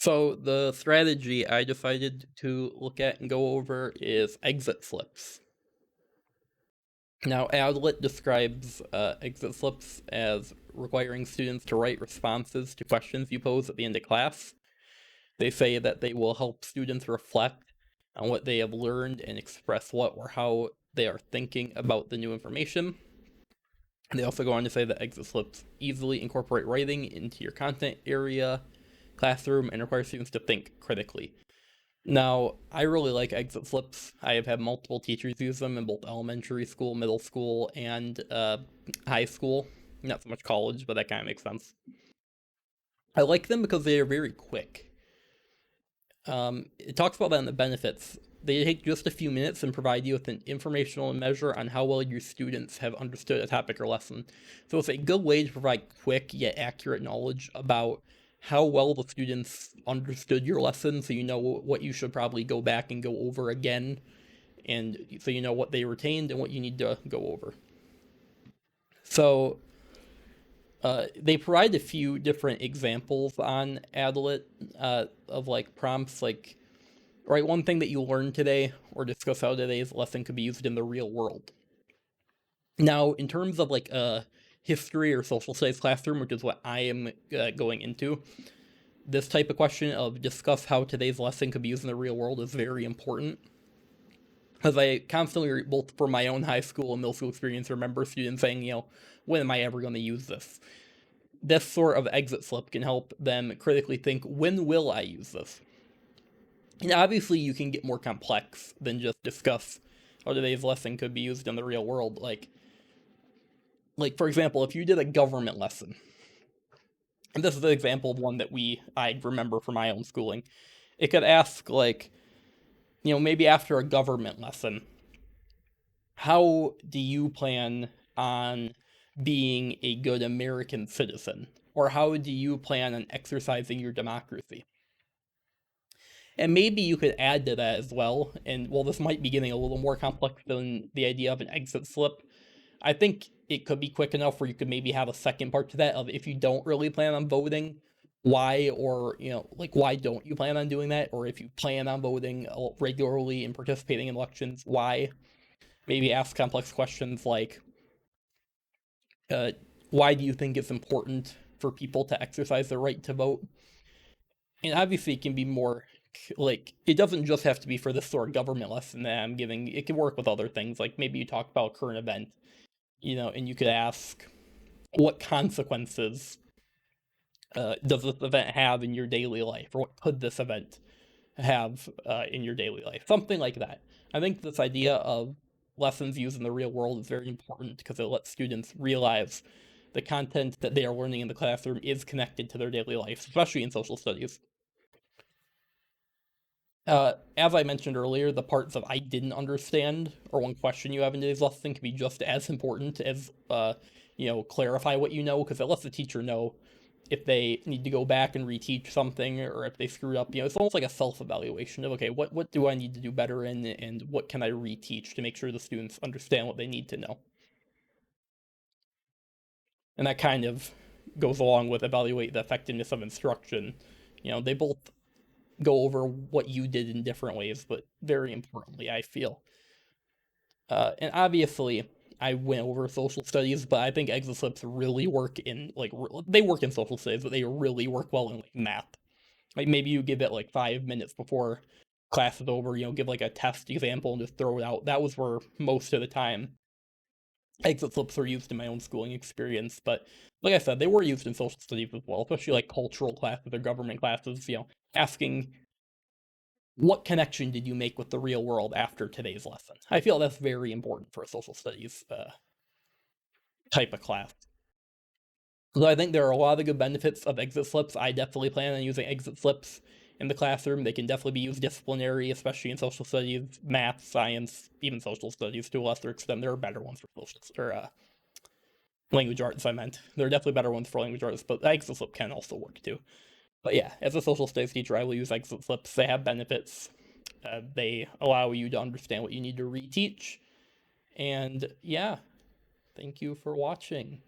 So the strategy I decided to look at and go over is exit slips. Now, Adlet describes exit slips as requiring students to write responses to questions you pose at the end of class. They say that they will help students reflect on what they have learned and express what or how they are thinking about the new information. They also go on to say that exit slips easily incorporate writing into your content area, classroom, and require students to think critically. Now, I really like exit slips. I have had multiple teachers use them in both elementary school, middle school, and high school. Not so much college, but that kind of makes sense. I like them because they are very quick. It talks about that in the benefits. They take just a few minutes and provide you with an informational measure on how well your students have understood a topic or lesson. So it's a good way to provide quick yet accurate knowledge about how well the students understood your lesson, so you know what you should probably go back and go over again, and so you know what they retained and what you need to go over. So they provide a few different examples on Adlet of like prompts, like right, one thing that you learned today or discuss how today's lesson could be used in the real world. Now, in terms of like a history or social studies classroom, which is what I am going into, this type of question of discuss how today's lesson could be used in the real world is very important. Because I constantly, both from my own high school and middle school experience, remember students saying, when am I ever going to use this? This sort of exit slip can help them critically think, when will I use this? And obviously, you can get more complex than just discuss how today's lesson could be used in the real world. Like for example, if you did a government lesson, and this is an example of one that I remember from my own schooling, it could ask like, maybe after a government lesson, how do you plan on being a good American citizen? Or how do you plan on exercising your democracy? And maybe you could add to that as well. And well, this might be getting a little more complex than the idea of an exit slip. I think it could be quick enough where you could maybe have a second part to that of if you don't really plan on voting, why, or, like why don't you plan on doing that? Or if you plan on voting regularly and participating in elections, why? Maybe ask complex questions like, uh, why do you think it's important for people to exercise their right to vote? And obviously, it can be more like it doesn't just have to be for this sort of government lesson that I'm giving. It can work with other things. Like maybe you talk about a current event, and you could ask, what consequences does this event have in your daily life, or what could this event have in your daily life? Something like that. I think this idea of lessons used in the real world is very important because it lets students realize the content that they are learning in the classroom is connected to their daily life, especially in social studies. As I mentioned earlier, the parts of I didn't understand or one question you have in today's lesson can be just as important as clarify what you know, because it lets the teacher know if they need to go back and reteach something or if they screwed up. It's almost like a self-evaluation of, okay, what do I need to do better in, and what can I reteach to make sure the students understand what they need to know. And that kind of goes along with evaluate the effectiveness of instruction. They both go over what you did in different ways, but very importantly, I feel. And obviously, I went over social studies, but I think exit slips really work in they work in social studies, but they really work well in like math. Like maybe you give it like 5 minutes before class is over, give like a test example and just throw it out. That was where most of the time exit slips were used in my own schooling experience. But like I said, they were used in social studies as well, especially like cultural classes or government classes, asking what connection did you make with the real world after today's lesson? I feel that's very important for a social studies type of class. So I think there are a lot of good benefits of exit slips. I definitely plan on using exit slips in the classroom. They can definitely be used disciplinary, especially in social studies, math, science, even social studies to a lesser extent. There are better ones for social or language arts. I meant there are definitely better ones for language arts, but exit slip can also work too. But yeah, as a social studies teacher, I will use exit slips. They have benefits. They allow you to understand what you need to reteach. And yeah, thank you for watching.